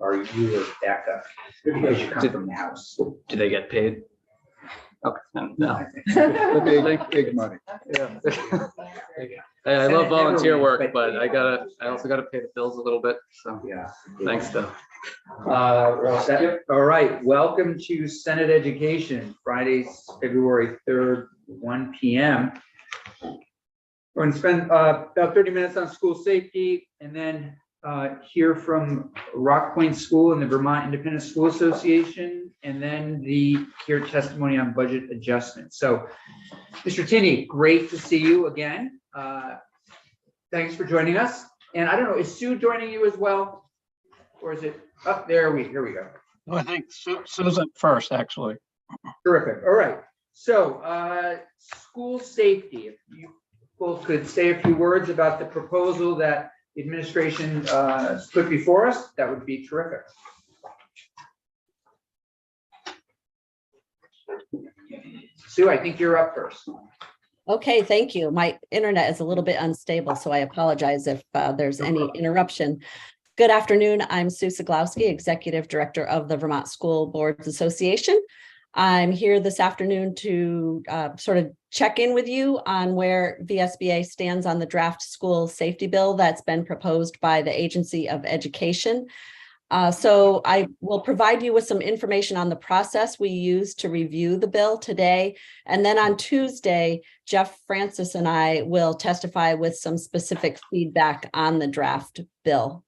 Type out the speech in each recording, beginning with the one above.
are you or Becca? Because you come from the house. Do they get paid? Okay, no. Big money. Yeah. Hey, I love volunteer work, but I also gotta pay the bills a little bit. So Yeah. thanks though. We're all set? All right, welcome to Senate Education, Fridays, February 3rd, 1 p.m. We're going to spend about 30 minutes on school safety and then hear from Rock Point School and the Vermont Independent School Association, and then hear testimony on budget adjustments. So, Mr. Tinney, great to see you again. Thanks for joining us. And I don't know, is Sue joining you as well? Or is it up there? Here we go. I think Susan first, actually. Terrific. All right. So, school safety, if you both could say a few words about the proposal that the administration put before us, that would be terrific. Sue, I think you're up first. Okay, thank you. My internet is a little bit unstable, so I apologize if there's any interruption. Good afternoon. I'm Sue Siglowski, Executive Director of the Vermont School Boards Association. I'm here this afternoon to sort of check in with you on where VSBA stands on the draft school safety bill that's been proposed by the Agency of Education. So I will provide you with some information on the process we use to review the bill today. And then on Tuesday, Jeff Francis and I will testify with some specific feedback on the draft bill.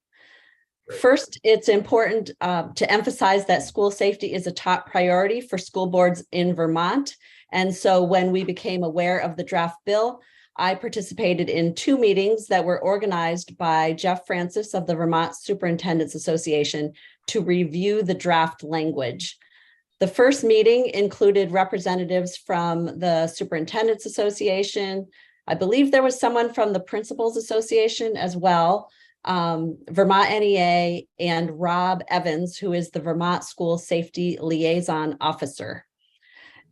First, it's important to emphasize that school safety is a top priority for school boards in Vermont. And so when we became aware of the draft bill, I participated in 2 meetings that were organized by Jeff Francis of the Vermont Superintendents Association to review the draft language. The first meeting included representatives from the Superintendents Association. I believe there was someone from the Principals Association as well. Vermont NEA, and Rob Evans, who is the Vermont School Safety Liaison Officer.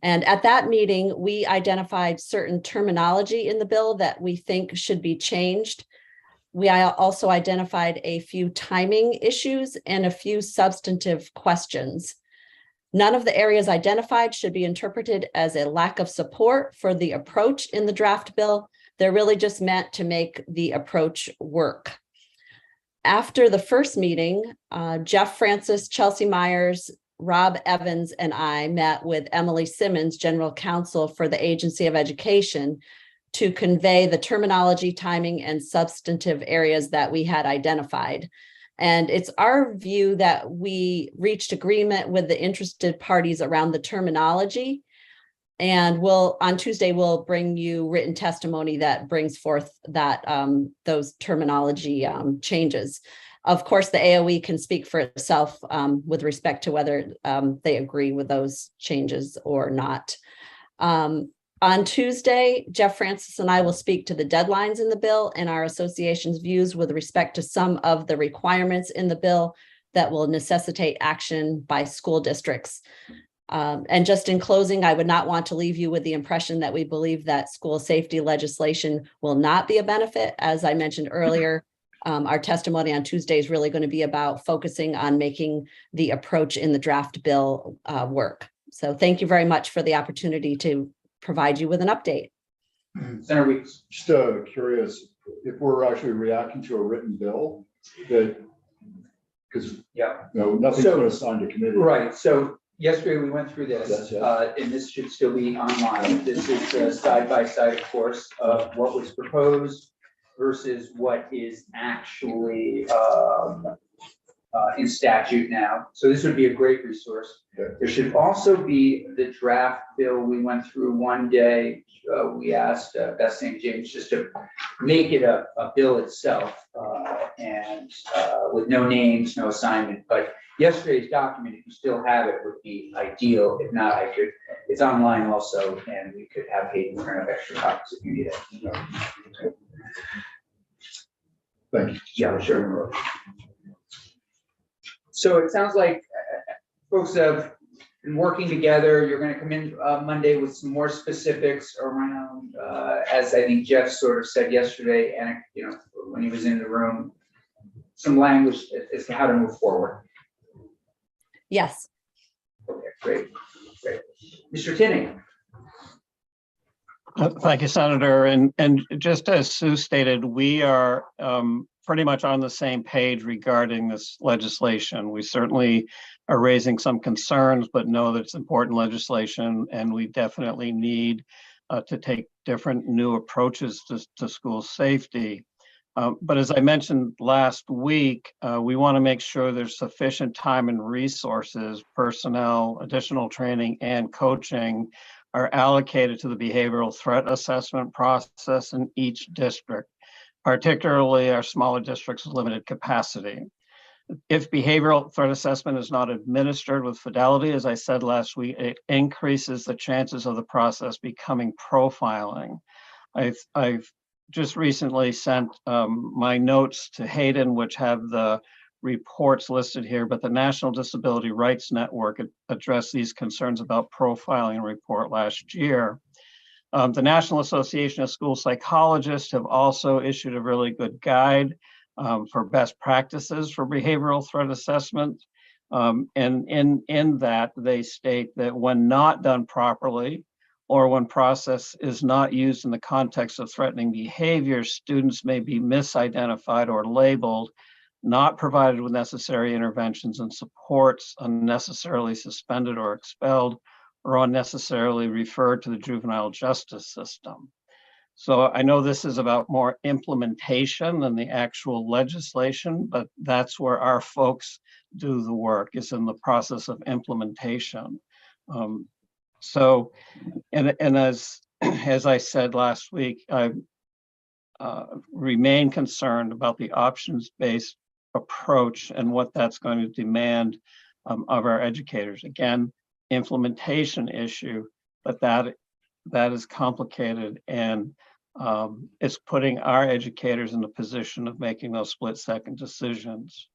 And at that meeting, we identified certain terminology in the bill that we think should be changed. We also identified a few timing issues and a few substantive questions. None of the areas identified should be interpreted as a lack of support for the approach in the draft bill. They're really just meant to make the approach work. After the first meeting, Jeff Francis, Chelsea Myers, Rob Evans, and I met with Emily Simmons, General Counsel for the Agency of Education, to convey the terminology, timing, and substantive areas that we had identified. And it's our view that we reached agreement with the interested parties around the terminology. And on Tuesday, we'll bring you written testimony that brings forth that those terminology changes. Of course, the AOE can speak for itself with respect to whether they agree with those changes or not. On Tuesday, Jeff Francis and I will speak to the deadlines in the bill and our association's views with respect to some of the requirements in the bill that will necessitate action by school districts. And just in closing, I would not want to leave you with the impression that we believe that school safety legislation will not be a benefit. As I mentioned earlier, our testimony on Tuesday is really going to be about focusing on making the approach in the draft bill work. So thank you very much for the opportunity to provide you with an update. Senator Weeks. Just curious if we're actually reacting to a written bill because nothing's been assigned to committee. Right. So yesterday we went through this, Yes. and this should still be online. This is side by side, of course, of what was proposed versus what is actually in statute now. So this would be a great resource. Okay. There should also be the draft bill we went through one day. We asked Beth St. James just to make it a bill itself and with no names, no assignment. But yesterday's document, if you still have it, would be ideal. If not, it's online also, and we could have Hayden print up extra copies if you need it. Thank you. Yeah, sure. So it sounds like folks have been working together. You're going to come in Monday with some more specifics around, as I think Jeff sort of said yesterday, and when he was in the room, some language as to how to move forward. Yes. Okay, great. Mr. Tinney? Thank you, Senator. And just as Sue stated, we are pretty much on the same page regarding this legislation. We certainly are raising some concerns, but know that it's important legislation, and we definitely need to take different new approaches to school safety. But as I mentioned last week, we want to make sure there's sufficient time and resources, personnel, additional training, and coaching are allocated to the behavioral threat assessment process in each district, particularly our smaller districts with limited capacity. If behavioral threat assessment is not administered with fidelity, as I said last week, it increases the chances of the process becoming profiling. I've just recently sent my notes to Hayden, which have the reports listed here, but the National Disability Rights Network addressed these concerns about profiling report last year. The National Association of School Psychologists have also issued a really good guide for best practices for behavioral threat assessment. And in that, they state that when not done properly, or when process is not used in the context of threatening behavior, students may be misidentified or labeled, not provided with necessary interventions and supports, unnecessarily suspended or expelled, or unnecessarily referred to the juvenile justice system. So I know this is about more implementation than the actual legislation, but that's where our folks do the work, is in the process of implementation. And as I said last week, I remain concerned about the options-based approach and what that's going to demand of our educators. Again, implementation issue, but that is complicated, and it's putting our educators in the position of making those split-second decisions.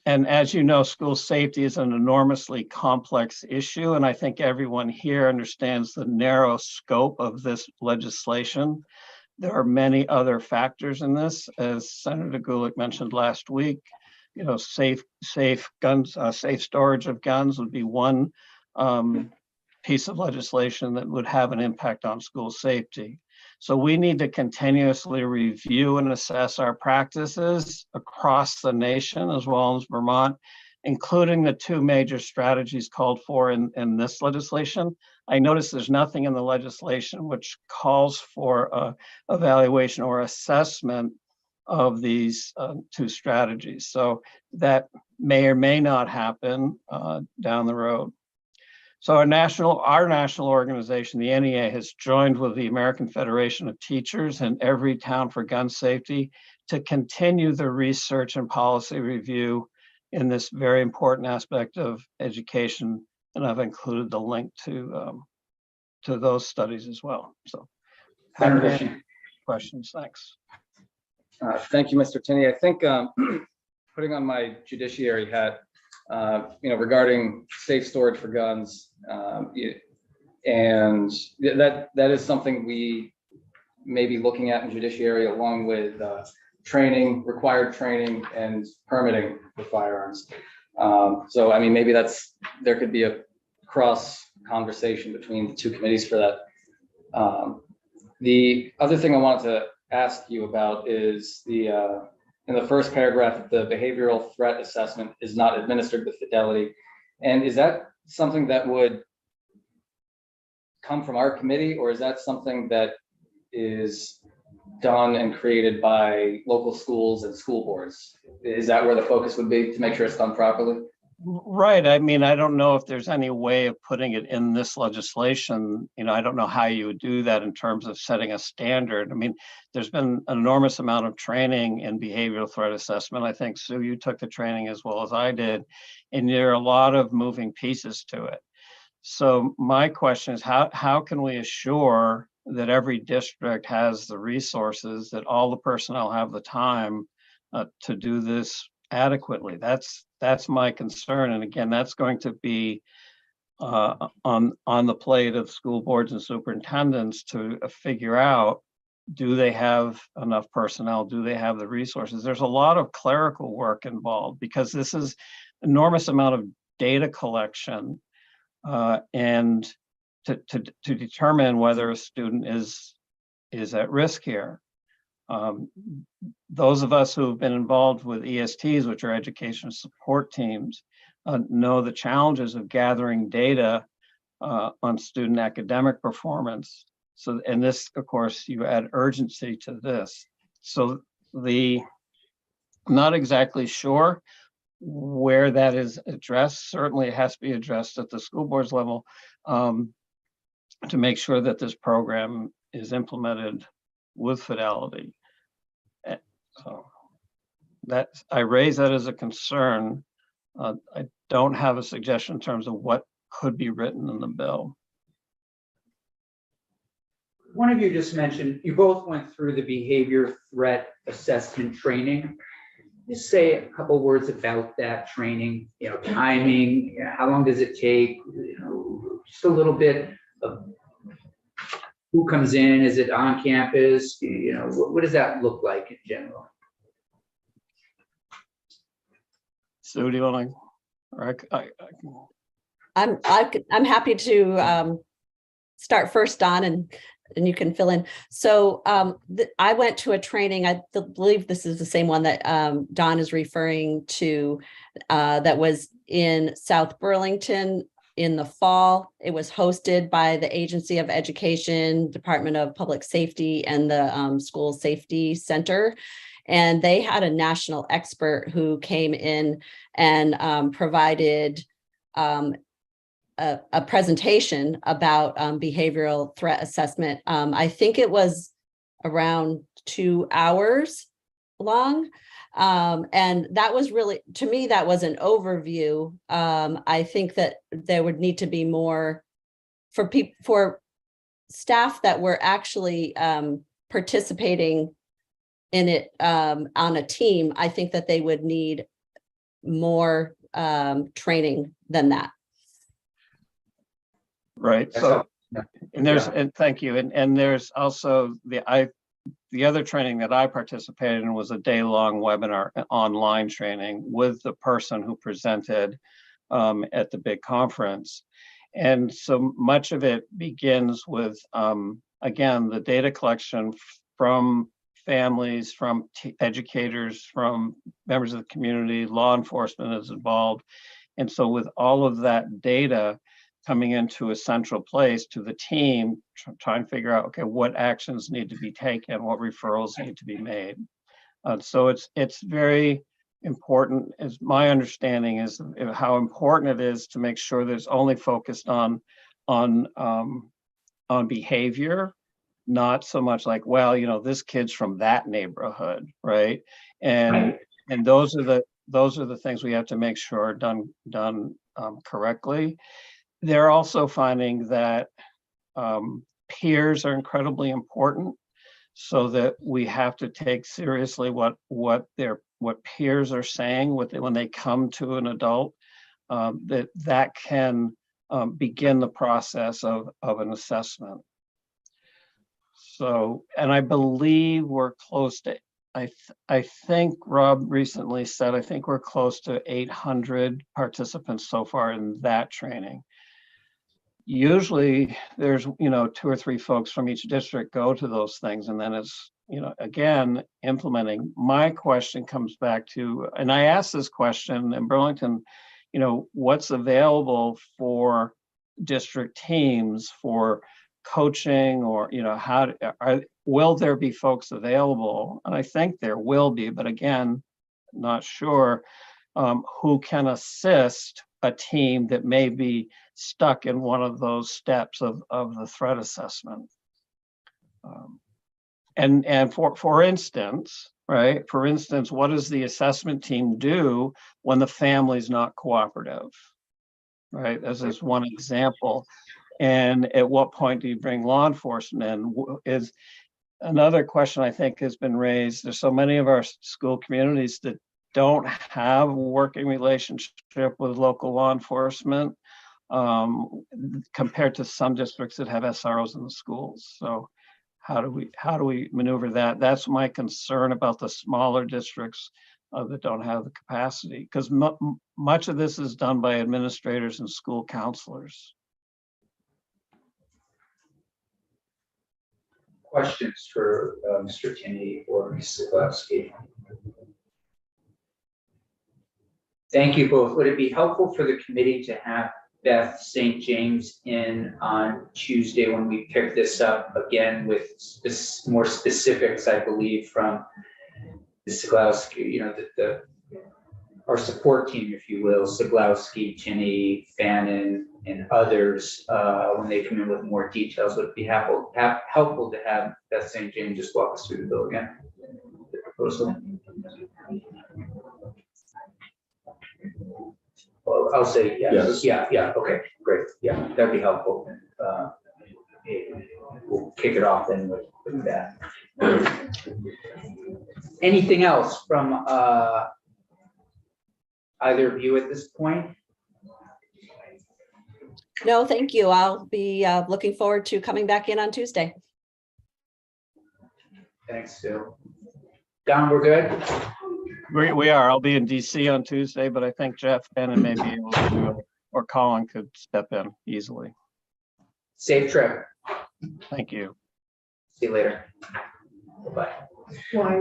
And as you know, school safety is an enormously complex issue, and I think everyone here understands the narrow scope of this legislation. There are many other factors in this, as Senator Gulick mentioned last week. You know, safe guns, safe storage of guns would be one piece of legislation that would have an impact on school safety. So we need to continuously review and assess our practices across the nation, as well as Vermont, including the two major strategies called for in this legislation. I notice there's nothing in the legislation which calls for evaluation or assessment of these two strategies. So that may or may not happen down the road. So our national organization, the NEA, has joined with the American Federation of Teachers and Everytown for Gun Safety to continue the research and policy review in this very important aspect of education. And I've included the link to those studies as well. So happy to answer questions. Thanks. Thank you, Mr. Tinney. I think putting on my judiciary hat, regarding safe storage for guns, and that is something we may be looking at in judiciary, along with required training and permitting for firearms. So, I mean, maybe there could be a cross conversation between the two committees for that. The other thing I wanted to ask you about is in the first paragraph, the behavioral threat assessment is not administered with fidelity. And is that something that would come from our committee, or is that something that is done and created by local schools and school boards? Is that where the focus would be, to make sure it's done properly? Right. I mean, I don't know if there's any way of putting it in this legislation. I don't know how you would do that in terms of setting a standard. I mean, there's been an enormous amount of training in behavioral threat assessment. I think, Sue, you took the training as well as I did, and there are a lot of moving pieces to it. So my question is, how can we assure that every district has the resources, that all the personnel have the time to do this adequately? That's my concern. And again, that's going to be on the plate of school boards and superintendents to figure out, do they have enough personnel? Do they have the resources? There's a lot of clerical work involved, because this is enormous amount of data collection and to determine whether a student is at risk here. Those of us who have been involved with ESTs, which are education support teams, know the challenges of gathering data on student academic performance. So, and this, of course, you add urgency to this. So I'm not exactly sure where that is addressed. Certainly it has to be addressed at the school board's level to make sure that this program is implemented with fidelity. So that I raise that as a concern. I don't have a suggestion in terms of what could be written in the bill. One of you just mentioned, you both went through the behavior threat assessment training. Just say a couple words about that training, timing, how long does it take, just a little bit of who comes in, is it on campus, what does that look like in general? Sue, do you want to? I'm happy to start first, Don, and you can fill in. So I went to a training, I believe this is the same one that Don is referring to, that was in South Burlington in the fall. It was hosted by the Agency of Education, Department of Public Safety, and the School Safety Center. And they had a national expert who came in and provided a presentation about behavioral threat assessment. I think it was around 2 hours long. And that was really, to me, that was an overview. I think that there would need to be more for staff that were actually participating in it on a team. I think that they would need more training than that. Right. So, and and thank you. And there's also the other training that I participated in was a day-long webinar online training with the person who presented at the big conference. And so much of it begins with, again, the data collection from families, from educators, from members of the community, law enforcement is involved. And so with all of that data coming into a central place to the team, try and figure out, okay, what actions need to be taken, what referrals need to be made. So it's very important, as my understanding is how important it is to make sure that it's only focused on behavior, not so much like, well, this kid's from that neighborhood, right? And those are the things we have to make sure are done correctly. They're also finding that peers are incredibly important, so that we have to take seriously what peers are saying when they come to an adult, that can begin the process of an assessment. So, and I believe we're close to, I think Rob recently said, I think we're close to 800 participants so far in that training. Usually there's, 2 or 3 folks from each district go to those things, and then it's, again, implementing. My question comes back to, and I asked this question in Burlington, what's available for district teams for coaching, or, will there be folks available? And I think there will be, but again, not sure who can assist a team that may be stuck in one of those steps of the threat assessment. And for instance, right? For instance, what does the assessment team do when the family's not cooperative, right? As is one example. And at what point do you bring law enforcement in? Is another question I think has been raised. There's so many of our school communities that don't have a working relationship with local law enforcement compared to some districts that have SROs in the schools. So how do we maneuver that? That's my concern about the smaller districts that don't have the capacity, because much of this is done by administrators and school counselors. Questions for Mr. Tinney or Ms. Zaglavsky? Thank you both. Would it be helpful for the committee to have Beth St. James in on Tuesday when we pick this up again with more specifics, I believe, from Ms. Zaglavsky, you know, our support team, if you will, Zaglavsky, Tinney, Fannin, and others, when they come in with more details, would it be helpful to have Beth St. James just walk us through the bill again? The proposal. Well, I'll say yes. Yes. Yeah, okay, great. Yeah, that'd be helpful. We'll kick it off then with that. Anything else from either of you at this point? No, thank you. I'll be looking forward to coming back in on Tuesday. Thanks, Sue. Don, we're good? We are. I'll be in DC on Tuesday, but I think Jeff Bannon may be able to, or Colin could step in easily. Safe trip. Thank you. See you later. Bye-bye. Why?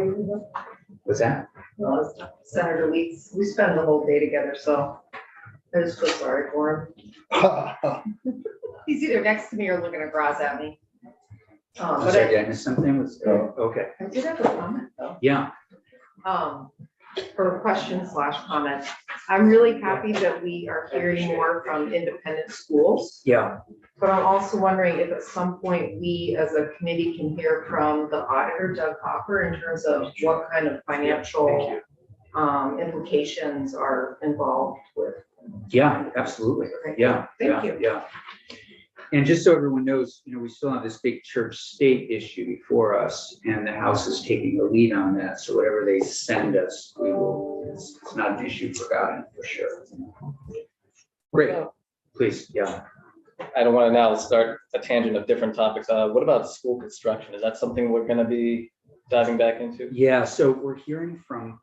What's that? Well, Senator Weeks, we spend the whole day together, so I just feel sorry for him. He's either next to me or looking across at me. I'm But sorry, did I miss something? Okay, I did have a comment though. yeah, Or a question / comment. I'm really happy that we are hearing more from independent schools. yeah. But I'm also wondering if at some point we as a committee can hear from the auditor, Doug Hopper, in terms of what kind of financial implications are involved with. Yeah, absolutely. Okay. Yeah. Thank yeah, you. Yeah. And just so everyone knows, you know, we still have this big church-state issue before us, and the House is taking the lead on that. So whatever they send us, we will, it's not an issue forgotten for sure. Great, please, yeah. I don't want to now start a tangent of different topics. What about school construction? Is that something we're going to be diving back into? Yeah, so we're hearing from,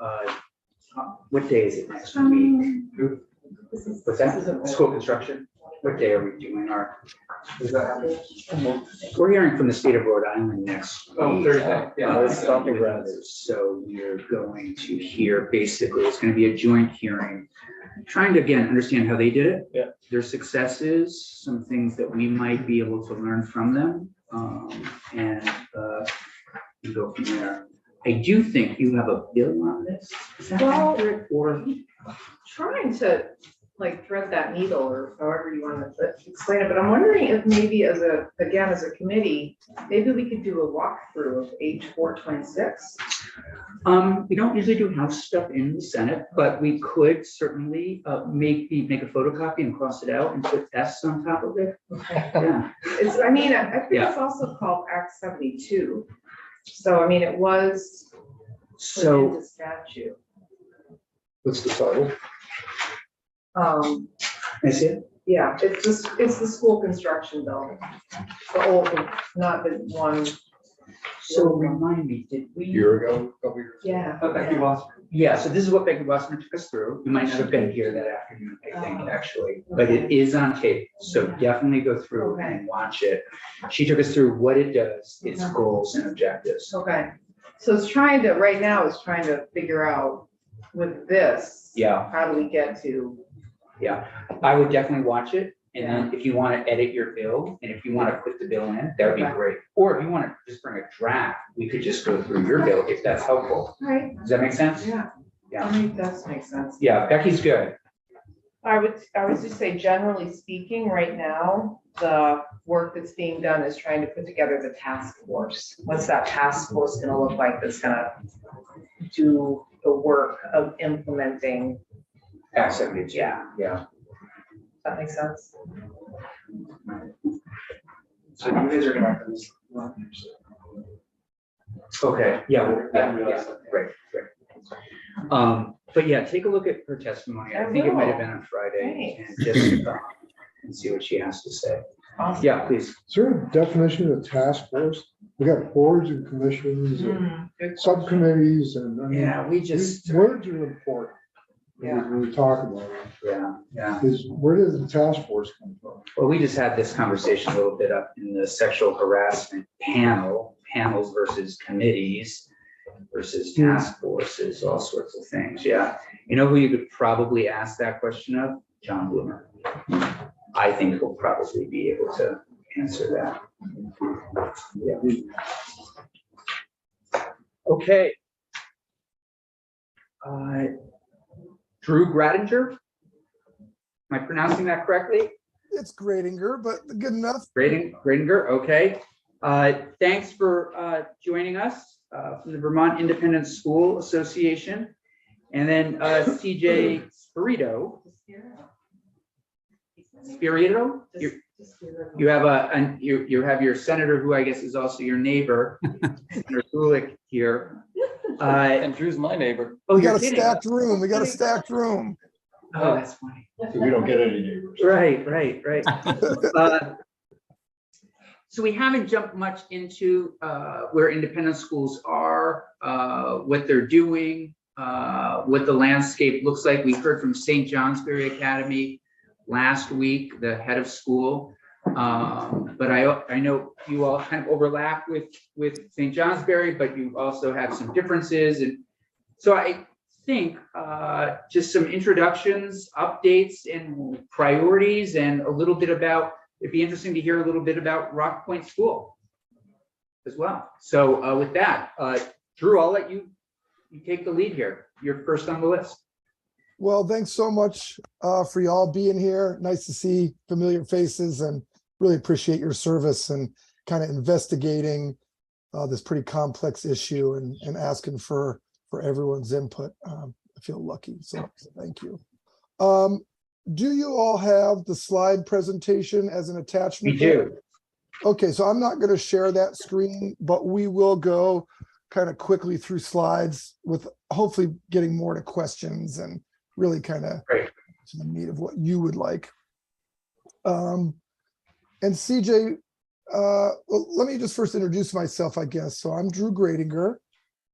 what day is it next week? What's that? School construction? What day are we doing our? We're hearing from the state of Rhode Island next week. Oh, Thursday. Yeah, it's stomping grounds. So we're going to hear, basically, it's going to be a joint hearing, trying to, again, understand how they did it. Yeah. Their successes, some things that we might be able to learn from them, and we go from there. I do think you have a bill on this. Is that Well, accurate? Or Trying to like thread that needle or however you want to explain it, but I'm wondering if maybe as a committee, maybe we could do a walkthrough of H 426. we don't usually do house stuff in the Senate, but we could certainly make a photocopy and cross it out and put S on top of it. Okay. Yeah. It's, I mean, I think it's also called Act 72. So, I mean, it was put So into statute. What's the title? I see it. Yeah, it's the school construction bill. The old one, not the one. So remind me, did we? A year ago, a couple years. Yeah. Yeah, so this is what Becky Wasserman took us through. You might not have been here that afternoon, I think, actually, but it is on tape. So definitely go through and watch it. She took us through what it does, its goals and objectives. Okay, so it's trying to, right now, it's trying to figure out with this. Yeah. How do we get to? I would definitely watch it. And then if you want to edit your bill, and if you want to put the bill in, that would be Okay. great. Or if you want to just bring a draft, we could just go through your bill if that's helpful. Right. Does that make sense? Yeah. Yeah. I mean, it does make sense. Yeah, Becky's good. I would just say, generally speaking, right now, the work that's being done is trying to put together the task force. What's that task force gonna look like that's gonna do the work of implementing? Accepted. Yeah. Yeah. Does that make sense? So you guys are gonna have this. Okay, yeah, great. But yeah, take a look at her testimony. I think it might have been on Friday, and just and see what she has to say. Awesome. Yeah, please. Is there a definition of task force? We got boards and commissions and Good subcommittees and. I mean, Yeah, we just, Words are important. When we talk about it, yeah. is where does the task force come from? Well, we just had this conversation a little bit up in the sexual harassment panels versus committees versus task forces, all sorts of things. Yeah. You know who you could probably ask that question of? John Bloomer. I think he'll probably be able to answer that. Yeah. Okay. Drew Gradinger. Am I pronouncing that correctly? It's Gradinger, but good enough. Gradinger, okay. Thanks for joining us from the Vermont Independent School Association. And then CJ Spirito. Spirito? You have your senator, who I guess is also your neighbor, Senator Gulick here. And Drew's my neighbor. Oh, We you're got a kidding. stacked room. We got a stacked room. Oh, that's funny. So we don't get any neighbors. Right. So we haven't jumped much into where independent schools are, what they're doing, what the landscape looks like. We heard from St. Johnsbury Academy last week, the head of school. But I know you all kind of overlap with St. Johnsbury, but you also have some differences. And so I think just some introductions, updates, and priorities, and a little bit about, it'd be interesting to hear a little bit about Rock Point School as well. So with that, Drew, I'll let you take the lead here. You're first on the list. Well, thanks so much for y'all being here. Nice to see familiar faces and really appreciate your service and kind of investigating this pretty complex issue and asking for everyone's input. I feel lucky, so thank you. Do you all have the slide presentation as an attachment? We do. Okay, so I'm not going to share that screen, but we will go kind of quickly through slides with hopefully getting more to questions and really kind of Great. to the meat of what you would like. And CJ, well, let me just first introduce myself, I guess. So I'm Drew Gradinger.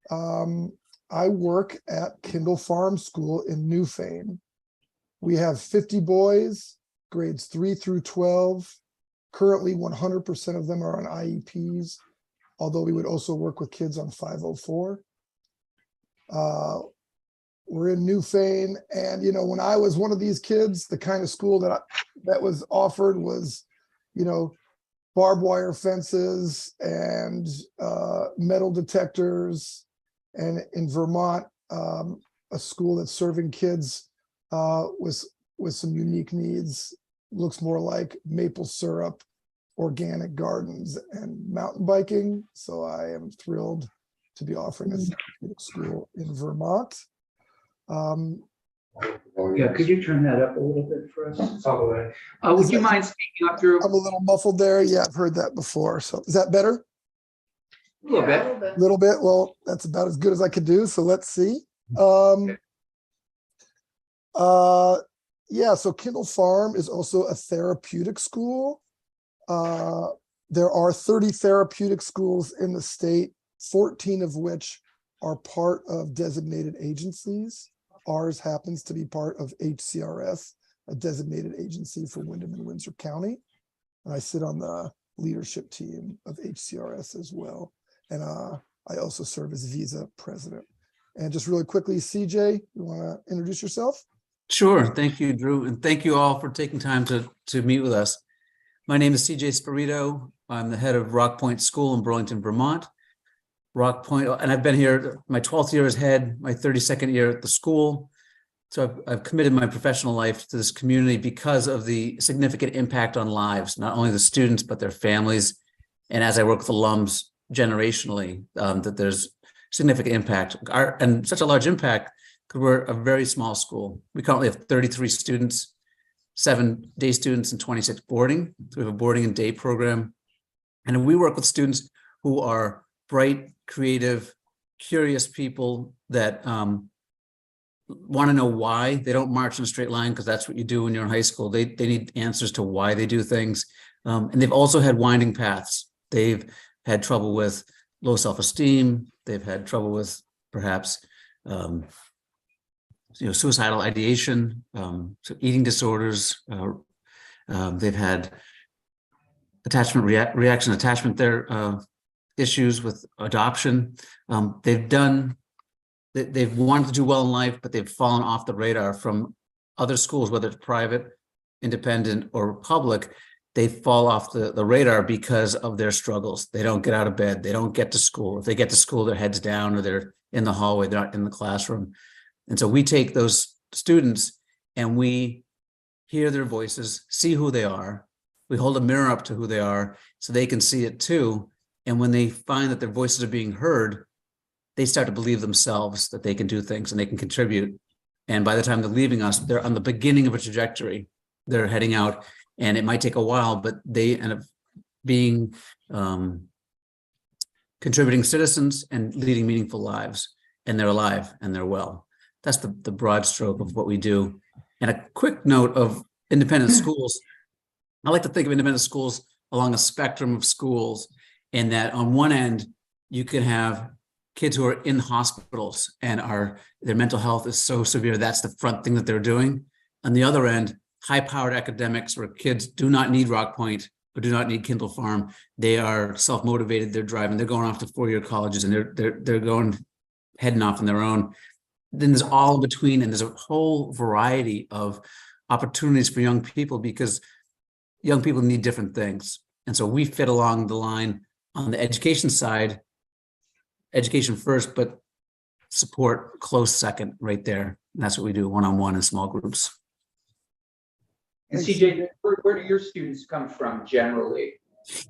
I work at Kindle Farm School in Newfane. We have 50 boys, grades 3 through 12. Currently, 100% of them are on IEPs, although we would also work with kids on 504. We're in Newfane, and when I was one of these kids, the kind of school that was offered was, barbed wire fences and metal detectors. And in Vermont, a school that's serving kids with some unique needs, looks more like maple syrup, organic gardens, and mountain biking. So I am thrilled to be offering a therapeutic school in Vermont. Yeah, could you turn that up a little bit for us? All the way. Would you mind speaking up, Drew? I'm a little muffled there. Yeah, I've heard that before. So is that better? A little bit. A little bit. Well, that's about as good as I could do. So let's see. Yeah, so Kindle Farm is also a therapeutic school. There are 30 therapeutic schools in the state, 14 of which are part of designated agencies. Ours happens to be part of HCRS, a designated agency for Windham and Windsor County. And I sit on the leadership team of HCRS as well. And I also serve as Visa president. And just really quickly, CJ, you want to introduce yourself? Sure. Thank you, Drew. And thank you all for taking time to meet with us. My name is CJ Spirito. I'm the head of Rock Point School in Burlington, Vermont. Rock Point, and I've been here my 12th year as head, my 32nd year at the school. So I've committed my professional life to this community because of the significant impact on lives, not only the students, but their families. And as I work with alums generationally, that there's significant impact, and such a large impact because we're a very small school. We currently have 33 students, 7 day students and 26 boarding. So we have a boarding and day program. And we work with students who are bright, creative, curious people that want to know why. They don't march in a straight line because that's what you do when you're in high school. They need answers to why they do things. And they've also had winding paths. They've had trouble with low self-esteem. They've had trouble with perhaps suicidal ideation, so eating disorders. They've had attachment reaction attachment issues with adoption. They've wanted to do well in life, but they've fallen off the radar from other schools, whether it's private, independent, or public. They fall off the radar because of their struggles. They don't get out of bed. They don't get to school. If they get to school, their head's down, or they're in the hallway, they're not in the classroom. And so we take those students and we hear their voices, see who they are. We hold a mirror up to who they are so they can see it too. And when they find that their voices are being heard, they start to believe themselves that they can do things and they can contribute. And by the time they're leaving us, they're on the beginning of a trajectory. They're heading out, and it might take a while, but they end up being contributing citizens and leading meaningful lives, and they're alive and they're well. That's the broad stroke of what we do. And a quick note of independent schools. I like to think of independent schools along a spectrum of schools, and that on one end, you can have kids who are in hospitals and their mental health is so severe, that's the front thing that they're doing. On the other end, high-powered academics where kids do not need Rock Point or do not need Kindle Farm. They are self-motivated, they're driving, they're going off to four-year colleges, and they're heading off on their own. Then there's all in between, and there's a whole variety of opportunities for young people because young people need different things. And so we fit along the line on the education side, education first, but support close second right there. And that's what we do, one-on-one in small groups. And CJ, where do your students come from generally?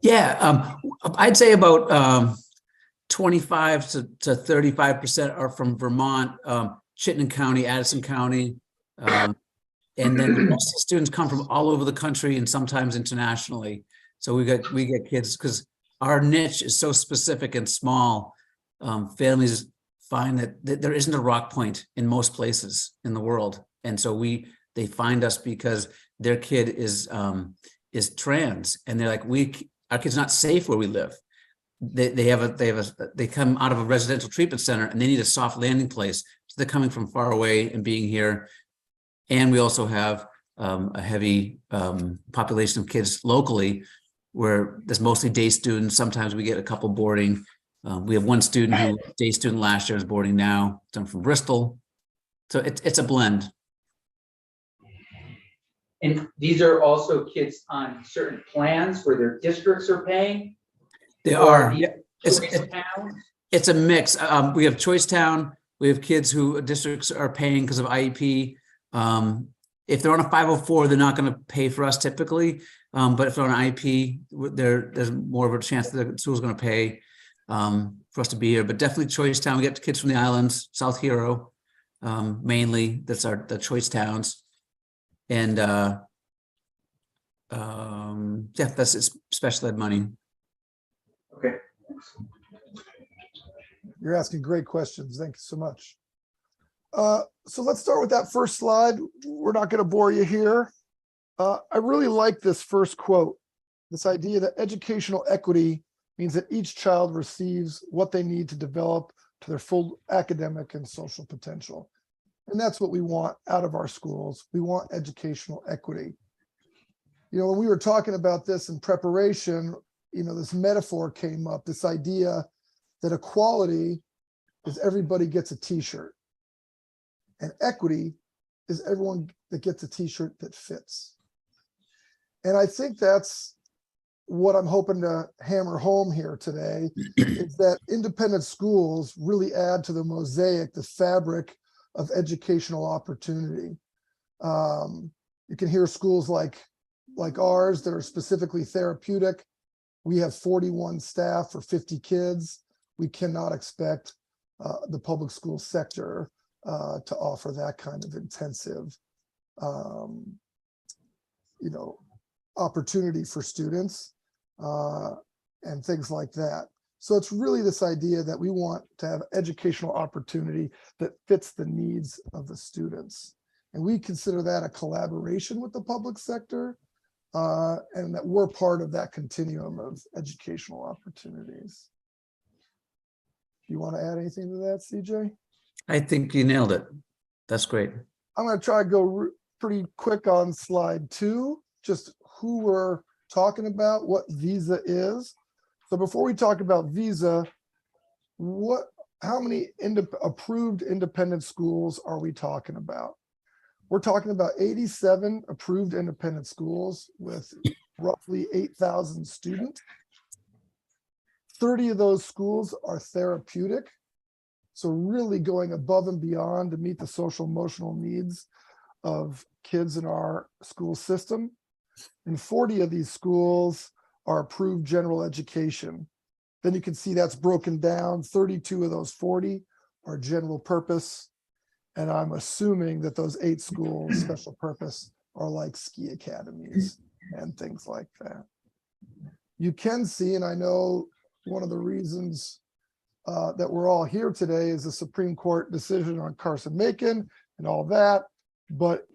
Yeah, I'd say about 25 to 35% are from Vermont, Chittenden County, Addison County. And then the rest of the students come from all over the country and sometimes internationally. So we get kids, because our niche is so specific and small. Families find that there isn't a Rock Point in most places in the world. And so they find us because their kid is trans, and they're like, our kid's not safe where we live. They come out of a residential treatment center and they need a soft landing place. So they're coming from far away and being here. And we also have a heavy population of kids locally where there's mostly day students. Sometimes we get a couple boarding. We have one student who day student last year is boarding now. I'm from Bristol. So it's a blend. And these are also kids on certain plans where their districts are paying? They Or are. the It's, choice towns? it's a mix. We have Choice Town. We have kids who districts are paying because of IEP. If they're on a 504, they're not going to pay for us typically. But if they're on an IEP, there's more of a chance that the school's going to pay for us to be here. But definitely Choice Town. We get kids from the islands, South Hero, mainly. That's the Choice Towns. And that's special ed money. Okay. You're asking great questions. Thank you so much. So let's start with that first slide. We're not going to bore you here. I really like this first quote, this idea that educational equity means that each child receives what they need to develop to their full academic and social potential. And that's what we want out of our schools. We want educational equity. You know, when we were talking about this in preparation, you know, this metaphor came up, this idea that equality is everybody gets a t-shirt, and equity is everyone that gets a t-shirt that fits. And I think that's what I'm hoping to hammer home here today, is that independent schools really add to the mosaic, the fabric of educational opportunity. You can hear schools like ours that are specifically therapeutic. We have 41 staff for 50 kids. We cannot expect the public school sector to offer that kind of intensive, opportunity for students and things like that. So it's really this idea that we want to have educational opportunity that fits the needs of the students. And we consider that a collaboration with the public sector, and that we're part of that continuum of educational opportunities. You want to add anything to that, CJ? I think you nailed it. That's great. I'm going to try to go pretty quick on slide 2, just who we're talking about, what Visa is. So before we talk about Visa, how many approved independent schools are we talking about? We're talking about 87 approved independent schools with roughly 8,000 students. 30 of those schools are therapeutic. So really going above and beyond to meet the social emotional needs of kids in our school system. And 40 of these schools are approved general education. Then you can see that's broken down. 32 of those 40 are general purpose. And I'm assuming that those 8 schools, special purpose, are like ski academies and things like that. You can see, and I know one of the reasons that we're all here today is the Supreme Court decision on Carson Macon and all that. But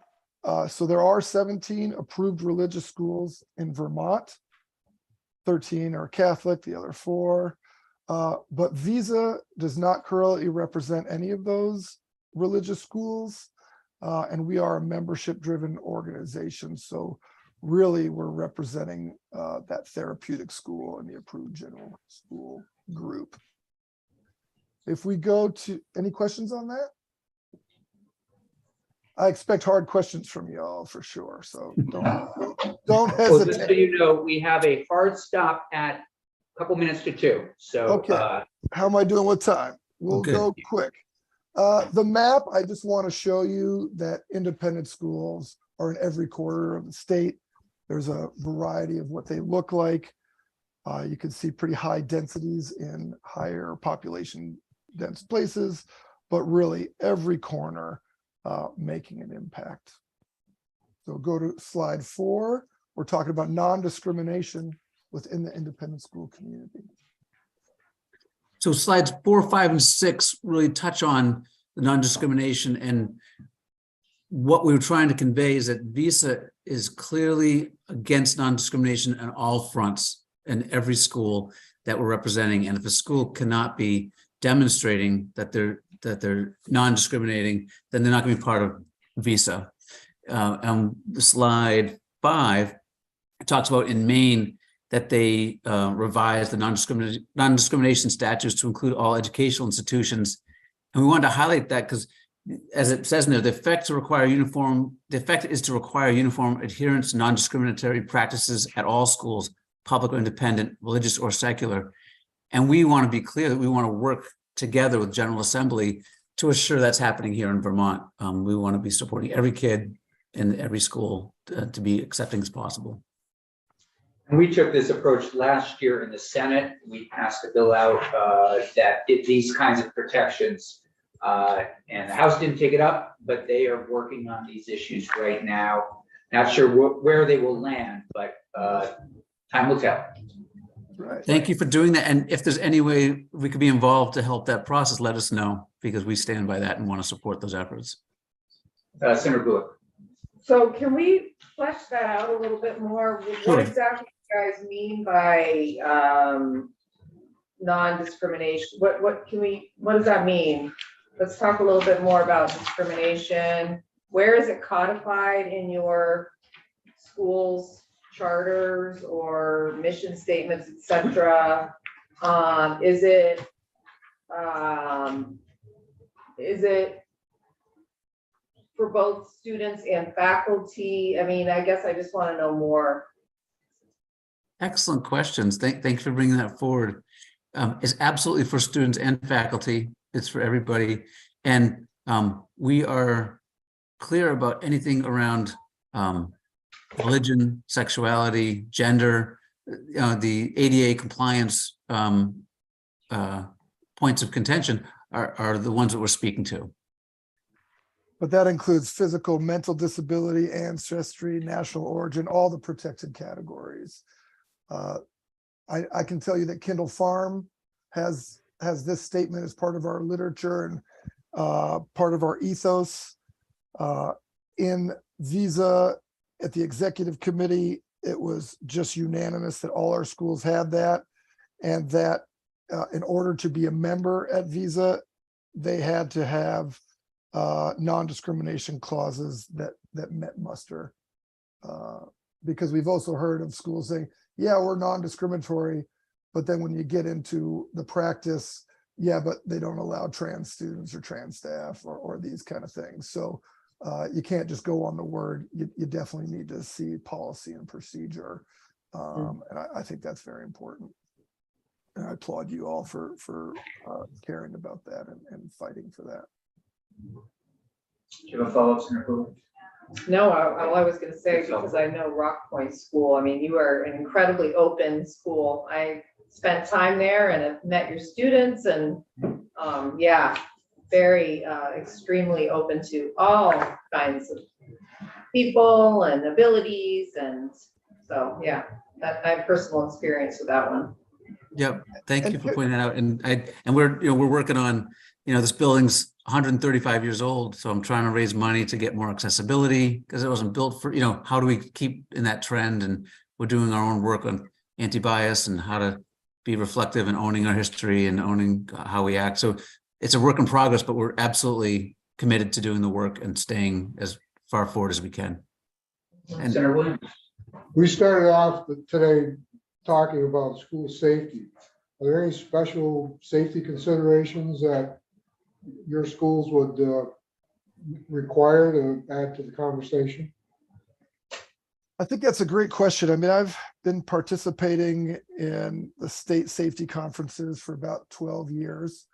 so there are 17 approved religious schools in Vermont. 13 are Catholic, the other 4. But Visa does not currently represent any of those religious schools. And we are a membership-driven organization. So really, we're representing that therapeutic school and the approved general school group. If we go to, any questions on that? I expect hard questions from you all for sure, so don't Well, just so hesitate. you know, we have a hard stop at a couple minutes to 2. So, Okay. How am I doing with time? We'll Okay. go quick. The map, I just want to show you that independent schools are in every quarter of the state. There's a variety of what they look like. You can see pretty high densities in higher population dense places, but really every corner making an impact. So go to slide 4. We're talking about non-discrimination within the independent school community. So slides 4, 5, and 6 really touch on the non-discrimination, and what we were trying to convey is that Visa is clearly against non-discrimination on all fronts in every school that we're representing. And if a school cannot be demonstrating that they're non-discriminating, then they're not going to be part of Visa. On slide 5, it talks about in Maine that they revised the non-discrimination statutes to include all educational institutions. And we wanted to highlight that because, as it says in there, the effect is to require uniform adherence to non-discriminatory practices at all schools, public or independent, religious or secular. And we want to be clear that we want to work together with General Assembly to assure that's happening here in Vermont. We want to be supporting every kid in every school to be accepting as possible. and we took this approach last year in the Senate. We passed a bill out that did these kinds of protections. And the House didn't take it up, but they are working on these issues right now. Not sure where they will land, but time will tell. Right. Thank you for doing that. And if there's any way we could be involved to help that process, let us know, because we stand by that and want to support those efforts. Senator Bullock. So can we flesh that out a little bit more? Sure. What exactly do you guys mean by non-discrimination? What does that mean? Let's talk a little bit more about discrimination. Where is it codified in your schools' charters or mission statements, et cetera? Is it for both students and faculty? I mean, I guess I just want to know more. Excellent questions. Thanks for bringing that forward. It's absolutely for students and faculty. It's for everybody. And we are clear about anything around religion, sexuality, gender, the ADA compliance points of contention are the ones that we're speaking to. But that includes physical, mental disability, ancestry, national origin, all the protected categories. I can tell you that Kindle Farm has this statement as part of our literature and part of our ethos. In Visa, at the executive committee, it was just unanimous that all our schools had that, and that in order to be a member at Visa, they had to have non-discrimination clauses that met muster. Because we've also heard of schools saying, yeah, we're non-discriminatory, but then when you get into the practice, yeah, but they don't allow trans students or trans staff or these kind of things. So you can't just go on the word. You definitely need to see policy and procedure. And I think that's very important. And I applaud you all for caring about that and fighting for that. Do you have a follow-up, Senator Poole? No, all I was gonna say, because I know Rock Point School, I mean, you are an incredibly open school. I spent time there and have met your students and, yeah, very, extremely open to all kinds of people and abilities. And so, yeah, I have personal experience with that one. Yep, thank you for pointing that out. And we're working on, this building's 135 years old, so I'm trying to raise money to get more accessibility because it wasn't built for, how do we keep in that trend? And we're doing our own work on anti-bias and how to be reflective and owning our history and owning how we act. So it's a work in progress, but we're absolutely committed to doing the work and staying as far forward as we can. And Senator Williams? We started off today talking about school safety. Are there any special safety considerations that your schools would require to add to the conversation? I think that's a great question. I mean, I've been participating in the state safety conferences for about 12 years.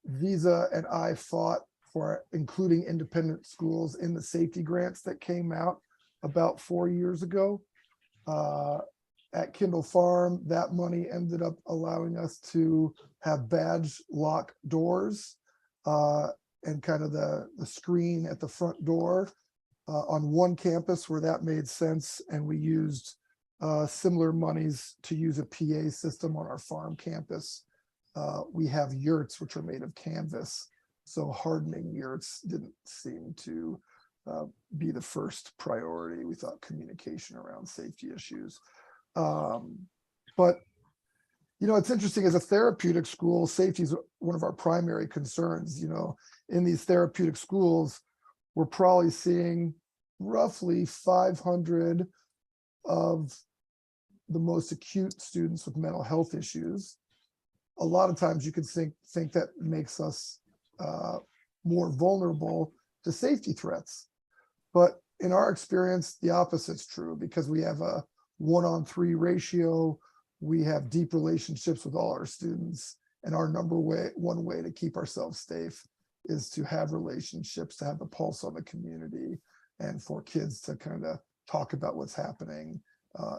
Visa and I fought for including independent schools in the safety grants that came out about 4 years ago. At Kindle Farm, that money ended up allowing us to have badge lock doors and kind of the screen at the front door on one campus where that made sense. And we used similar monies to use a PA system on our farm campus. We have yurts, which are made of canvas. So hardening yurts didn't seem to be the first priority. We thought communication around safety issues. But, it's interesting, as a therapeutic school, safety is one of our primary concerns. In these therapeutic schools, we're probably seeing roughly 500 of the most acute students with mental health issues. A lot of times you could think that makes us more vulnerable to safety threats. But in our experience, the opposite's true, because we have a 1-on-3 ratio. We have deep relationships with all our students, and our one way to keep ourselves safe is to have relationships, to have the pulse on the community, and for kids to kind of talk about what's happening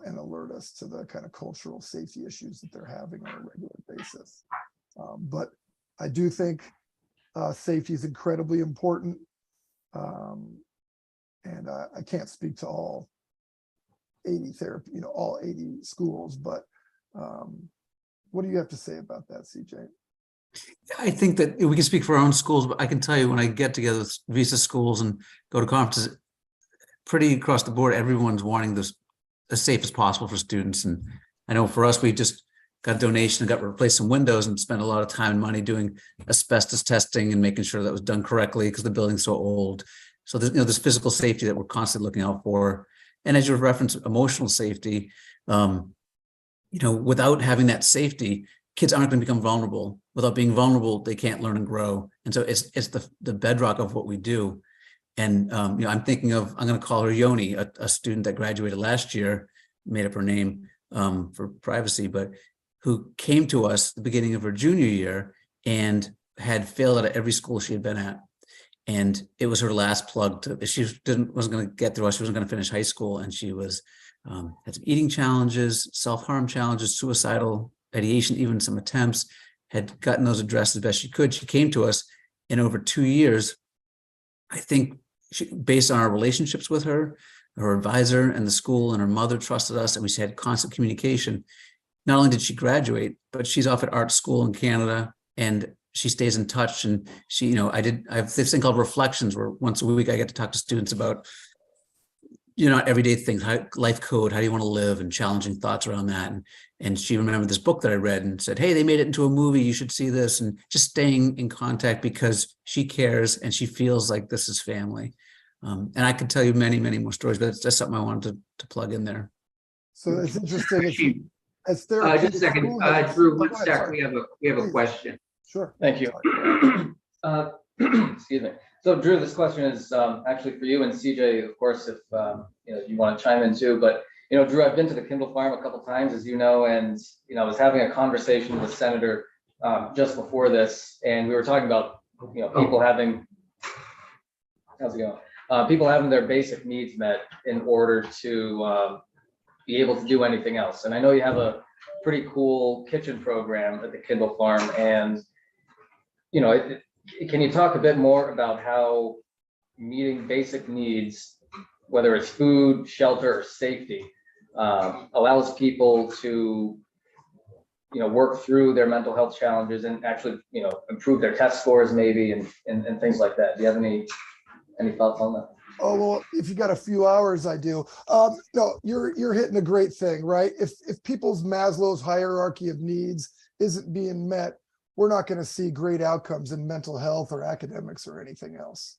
and alert us to the kind of cultural safety issues that they're having on a regular basis. But I do think safety is incredibly important, and I can't speak to all 80 therapy, all 80 schools, but what do you have to say about that, CJ? I think that we can speak for our own schools, but I can tell you when I get together with Visa schools and go to conferences, pretty across the board, everyone's wanting this as safe as possible for students. And I know for us, we just got a donation and got to replace some windows and spent a lot of time and money doing asbestos testing and making sure that was done correctly because the building's so old. So there's, this physical safety that we're constantly looking out for. And as you referenced, emotional safety, without having that safety, kids aren't going to become vulnerable. Without being vulnerable, they can't learn and grow. And so it's the bedrock of what we do. And, I'm thinking of, I'm going to call her Yoni, a student that graduated last year, made up her name for privacy, but who came to us at the beginning of her junior year and had failed at every school she had been at. And it was her last plug she wasn't going to get through us. She wasn't going to finish high school. And she was, had some eating challenges, self-harm challenges, suicidal ideation, even some attempts, had gotten those addressed as best she could. She came to us, and over 2 years, I think based on our relationships with her advisor and the school and her mother trusted us, and we had constant communication. Not only did she graduate, but she's off at art school in Canada, and she stays in touch. And she, I have this thing called Reflections, where once a week I get to talk to students about everyday things, life code, how do you want to live, and challenging thoughts around that. And she remembered this book that I read and said, hey, they made it into a movie, you should see this. And just staying in contact because she cares and she feels like this is family. And I could tell you many, many more stories, but it's just something I wanted to plug in there. So it's interesting. As Just a therapeutic second, school heads- Drew, Oh, one go ahead, sec, sorry. we have a Please. question. Sure. Thank you. Excuse me. So Drew, this question is actually for you, and CJ, of course, if you want to chime in too. But Drew, I've been to the Kindle Farm a couple times, as you know, and I was having a conversation with Senator just before this, and we were talking about people having how's it going? People having their basic needs met in order to be able to do anything else. And I know you have a pretty cool kitchen program at the Kindle Farm, and can you talk a bit more about how meeting basic needs, whether it's food, shelter, or safety, allows people to, work through their mental health challenges and actually, improve their test scores maybe and things like that? Do you have any thoughts on that? Oh, well, if you got a few hours, I do. No, you're hitting a great thing, right? If people's Maslow's hierarchy of needs isn't being met, we're not going to see great outcomes in mental health or academics or anything else.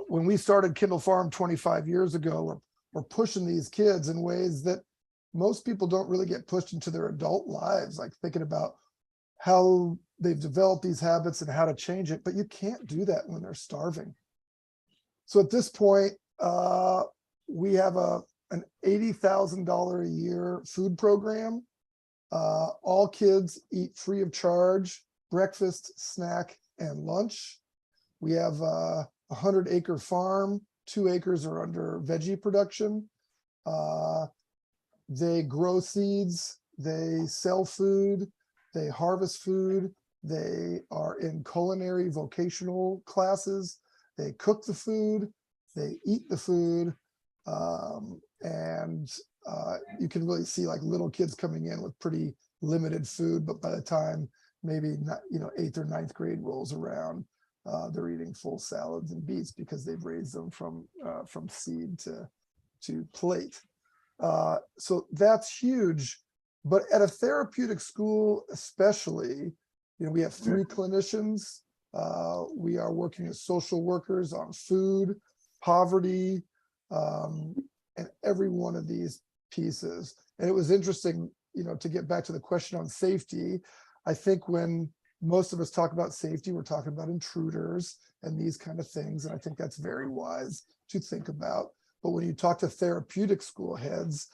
When we started Kindle Farm 25 years ago, we're pushing these kids in ways that most people don't really get pushed into their adult lives, like thinking about how they've developed these habits and how to change it. But you can't do that when they're starving. So at this point, we have an $80,000 a year food program. All kids eat free of charge, breakfast, snack, and lunch. We have a 100-acre farm. 2 acres are under veggie production. They grow seeds, they sell food, they harvest food, they are in culinary vocational classes, they cook the food, they eat the food, and you can really see like little kids coming in with pretty limited food, but by the time maybe not, 8th or 9th grade rolls around, they're eating full salads and beets because they've raised them from seed to plate. So that's huge. But at a therapeutic school, especially, we have 3 clinicians. We are working as social workers on food, poverty, and every one of these pieces. And it was interesting, to get back to the question on safety. I think when most of us talk about safety, we're talking about intruders and these kind of things. And I think that's very wise to think about. But when you talk to therapeutic school heads,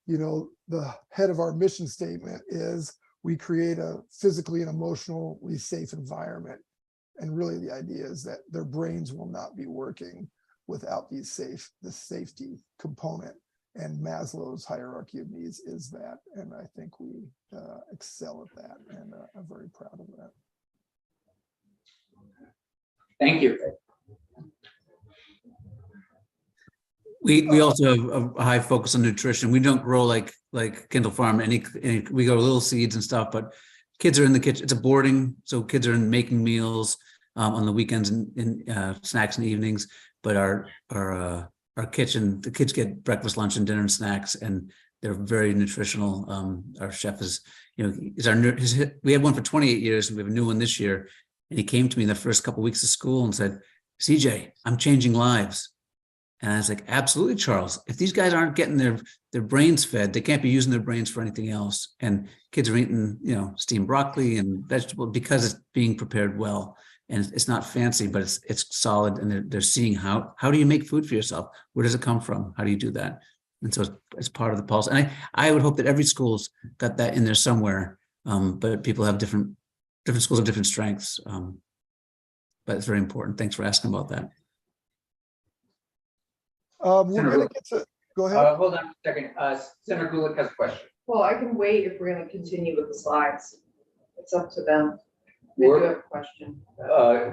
the head of our mission statement is we create a physically and emotionally safe environment. And really the idea is that their brains will not be working without the safety component. And Maslow's hierarchy of needs is that. And I think we excel at that, and I'm very proud of that. Thank you. We also have a high focus on nutrition. We don't grow like Kindle Farm. We grow little seeds and stuff, but kids are in the kitchen. It's a boarding, so kids are making meals on the weekends and snacks in the evenings. But our kitchen, the kids get breakfast, lunch, and dinner and snacks, and they're very nutritional. Our chef is, we had one for 28 years, and we have a new one this year. And he came to me in the first couple of weeks of school and said, CJ, I'm changing lives. And I was like, absolutely, Charles. If these guys aren't getting their brains fed, they can't be using their brains for anything else. And kids are eating, steamed broccoli and vegetables because it's being prepared well. And it's not fancy, but it's solid. And they're seeing how do you make food for yourself? Where does it come from? How do you do that? And so it's part of the pulse. And I would hope that every school's got that in there somewhere. But people have different schools have different strengths. But it's very important. Thanks for asking about that. We're going to get to, go ahead. Hold on a second. Senator Gulick has a question. Well, I can wait if we're gonna continue with the slides. It's up to them. They do have a question.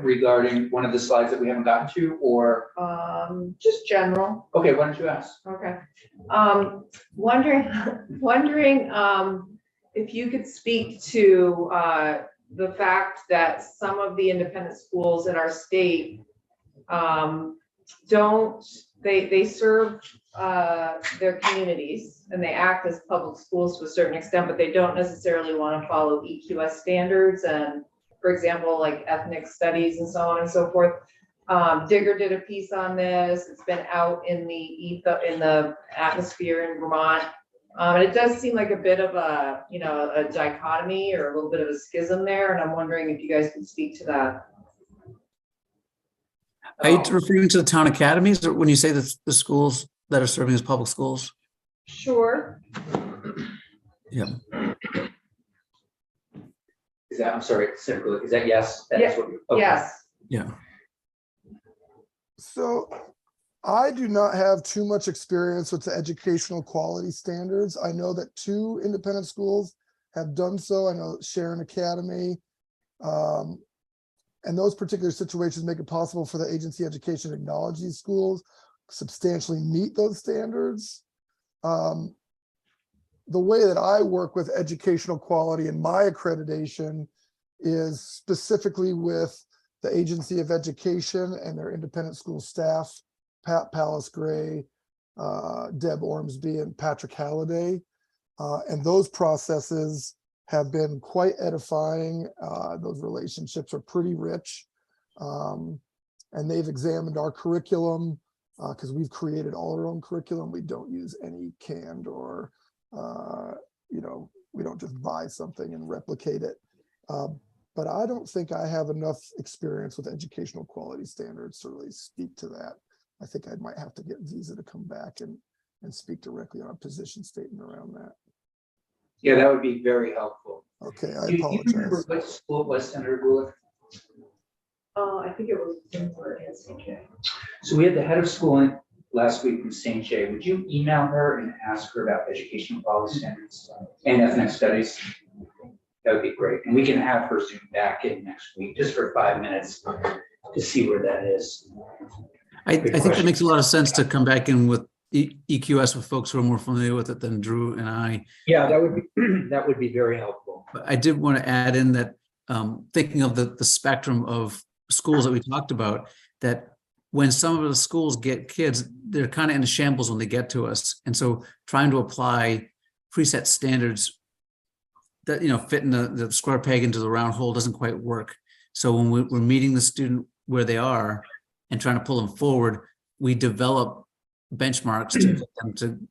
Regarding one of the slides that we haven't gotten to, or? Just general. Okay, why don't you ask? Okay. Wondering if you could speak to the fact that some of the independent schools in our state don't they serve their communities and they act as public schools to a certain extent, but they don't necessarily want to follow EQS standards and, for example, like ethnic studies and so on and so forth. Digger did a piece on this. It's been out in the atmosphere in Vermont. And it does seem like a bit of a, you know, a dichotomy or a little bit of a schism there. And I'm wondering if you guys can speak to that. Are you referring to the town academies or when you say the schools that are serving as public schools? Sure. Yeah. Is that, I'm sorry, Senator, is that yes? That is what you- okay. Yes. Yeah. So I do not have too much experience with the educational quality standards. I know that 2 independent schools have done so. I know Sharon Academy. And those particular situations make it possible for the agency education to acknowledge these schools substantially meet those standards. The way that I work with educational quality in my accreditation is specifically with the Agency of Education and their independent school staff, Pat Pallas Gray, Deb Ormsby, and Patrick Halliday. And those processes have been quite edifying. Those relationships are pretty rich. And they've examined our curriculum because we've created all our own curriculum. We don't use any canned or, you know, we don't just buy something and replicate it. But I don't think I have enough experience with educational quality standards to really speak to that. I think I might have to get Visa to come back and speak directly on a position statement around that. Yeah, that would be very helpful. Okay, I Do you remember apologize. what school it was, Senator Gulick? I think it was Windsor and CJ. So we had the head of schooling last week from St. J. Would you email her and ask her about educational policy standards and ethnic studies? That would be great. And we can have her zoom back in next week just for 5 minutes to see where that is. I think that makes a lot of sense to come back in with EQS with folks who are more familiar with it than Drew and I. Yeah, that would be that would be very helpful. But I did want to add in that thinking of the spectrum of schools that we talked about, that when some of the schools get kids, they're kind of in a shambles when they get to us. And so trying to apply preset standards that, you know, fit in the square peg into the round hole doesn't quite work. So when we're meeting the student where they are and trying to pull them forward, we develop benchmarks to get them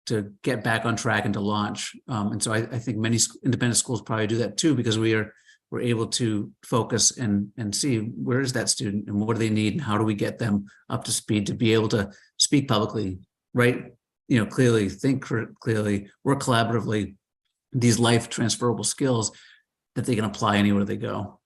to get back on track and to launch. And so I think many independent schools probably do that too, because we're able to focus and see where is that student and what do they need and how do we get them up to speed to be able to speak publicly, write, you know, clearly, think clearly, work collaboratively, these life transferable skills that they can apply anywhere they go.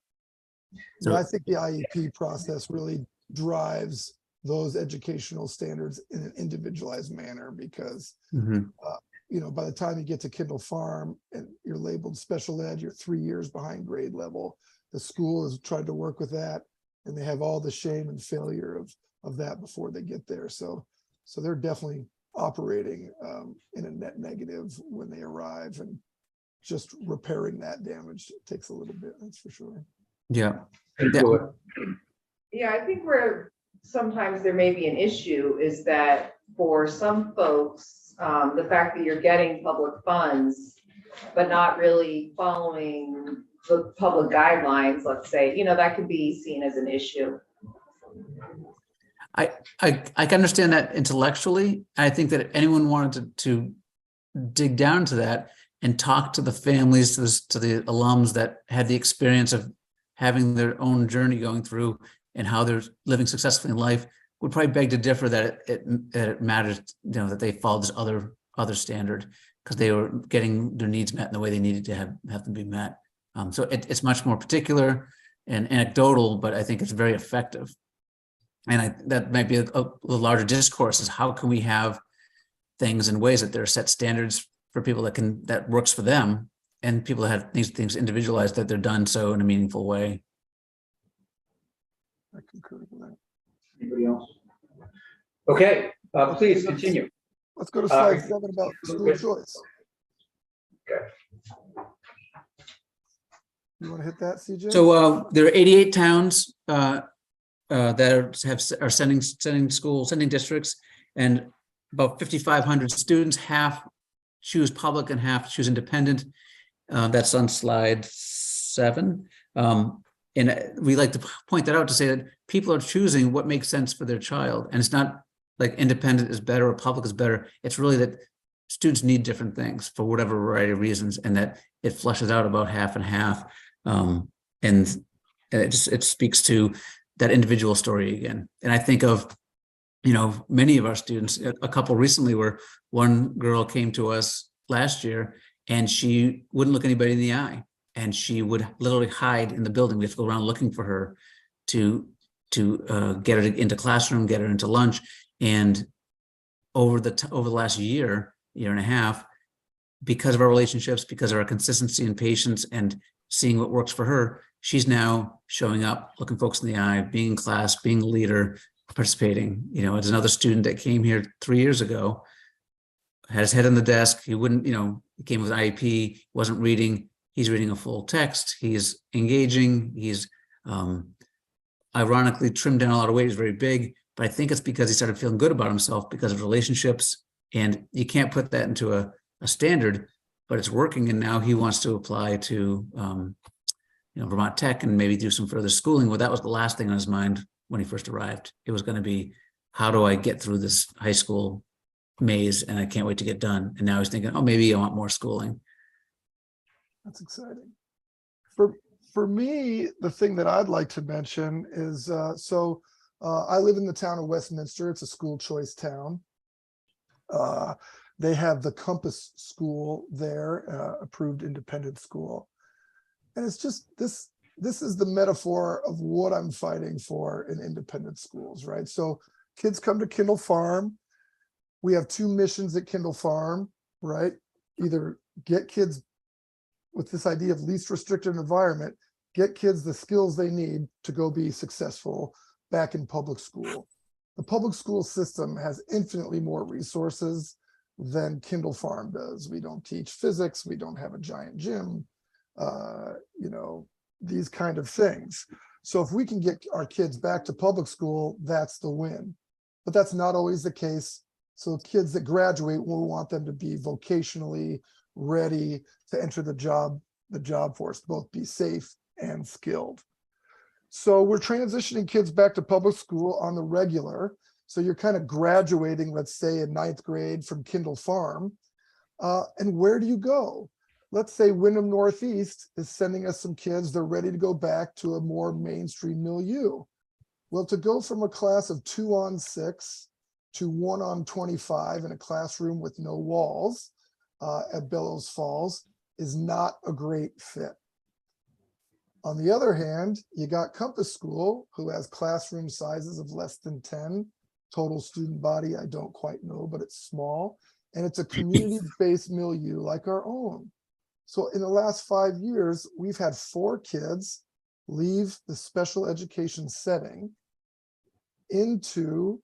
So I think the IEP process really drives those educational standards in an individualized manner because, you know, by the time you get to Kindle Farm and you're labeled special ed, you're 3 years behind grade level. The school has tried to work with that and they have all the shame and failure of that before they get there. So they're definitely operating in a net negative when they arrive, and just repairing that damage takes a little bit, that's for sure. Yeah. Yeah, I think where sometimes there may be an issue is that for some folks, the fact that you're getting public funds, but not really following the public guidelines, let's say, you know, that could be seen as an issue. I can understand that intellectually. I think that if anyone wanted to dig down to that and talk to the families, to the alums that had the experience of having their own journey going through and how they're living successfully in life, would probably beg to differ that it matters, you know, that they followed this other standard because they were getting their needs met in the way they needed to have them be met. So it's much more particular and anecdotal, but I think it's very effective. And that might be a larger discourse is how can we have things in ways that there are set standards for people that works for them, and people that have these things individualized that they're done so in a meaningful way. I concur with that. Anybody else? Okay, please continue. Let's go to slide 7 about school choice. Okay. You want to hit that, CJ? So there are 88 towns that are sending districts, And about 5,500 students, half choose public and half choose independent. That's on slide 7. And we like to point that out to say that people are choosing what makes sense for their child. And it's not like independent is better or public is better. It's really that students need different things for whatever variety of reasons, and that it flushes out about half and half. And it speaks to that individual story again. And I think of, many of our students, a couple recently where one girl came to us last year and she wouldn't look anybody in the eye. And she would literally hide in the building. We have to go around looking for her to get her into classroom, get her into lunch. And over the last year and a half, because of our relationships, because of our consistency and patience and seeing what works for her, she's now showing up, looking folks in the eye, being in class, being a leader, participating. As another student that came here 3 years ago, had his head on the desk. He wouldn't, he came with IEP, wasn't reading. He's reading a full text. He's engaging. He's ironically trimmed down a lot of weight. He's very big, but I think it's because he started feeling good about himself because of relationships. And you can't put that into a standard, but it's working. And now he wants to apply to, Vermont Tech and maybe do some further schooling. Well, that was the last thing on his mind when he first arrived. It was going to be, how do I get through this high school maze? And I can't wait to get done. And now he's thinking, oh, maybe I want more schooling. That's exciting. For me, the thing that I'd like to mention is, I live in the town of Westminster. It's a school choice town. They have the Compass School there, approved independent school. And it's just, this is the metaphor of what I'm fighting for in independent schools, right? So kids come to Kindle Farm. We have 2 missions at Kindle Farm, right? Either get kids with this idea of least restrictive environment, get kids the skills they need to go be successful back in public school. The public school system has infinitely more resources than Kindle Farm does. We don't teach physics. We don't have a giant gym, these kind of things. So if we can get our kids back to public school, that's the win. But that's not always the case. So kids that graduate, we want them to be vocationally ready to enter the job force, both be safe and skilled. So we're transitioning kids back to public school on the regular. So you're kind of graduating, let's say in 9th grade from Kindle Farm. And where do you go? Let's say Wyndham Northeast is sending us some kids. They're ready to go back to a more mainstream milieu. Well, to go from a class of 2 on 6 to 1 on 25 in a classroom with no walls at Bellows Falls is not a great fit. On the other hand, you got Compass School, who has classroom sizes of less than 10. Total student body, I don't quite know, but it's small. And it's a community-based milieu like our own. So in the last 5 years, we've had 4 kids leave the special education setting into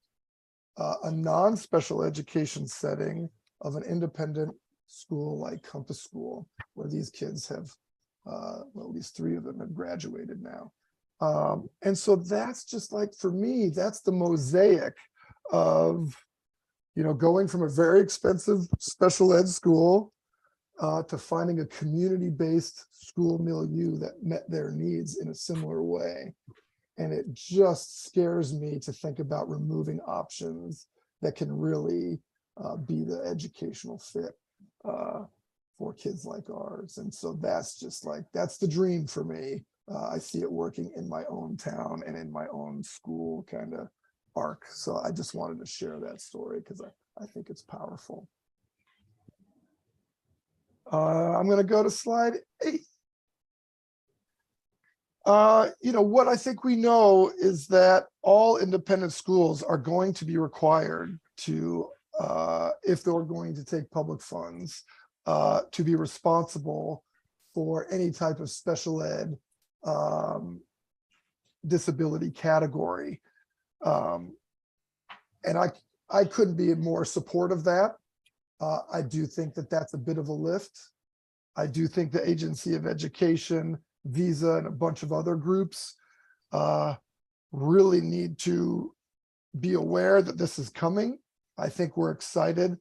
a non-special education setting of an independent school like Compass School, where these kids have, at least 3 of them have graduated now. And so that's just like, for me, that's the mosaic of, going from a very expensive special ed school to finding a community-based school milieu that met their needs in a similar way. And it just scares me to think about removing options that can really be the educational fit for kids like ours. And so that's just like, that's the dream for me. I see it working in my own town and in my own school kind of arc. So I just wanted to share that story because I think it's powerful. I'm going to go to slide 8. What I think we know is that all independent schools are going to be required to, if they're going to take public funds, to be responsible for any type of special ed disability category. And I couldn't be in more support of that. I do think that that's a bit of a lift. I do think the Agency of Education, Visa, and a bunch of other groups really need to be aware that this is coming. I think we're excited,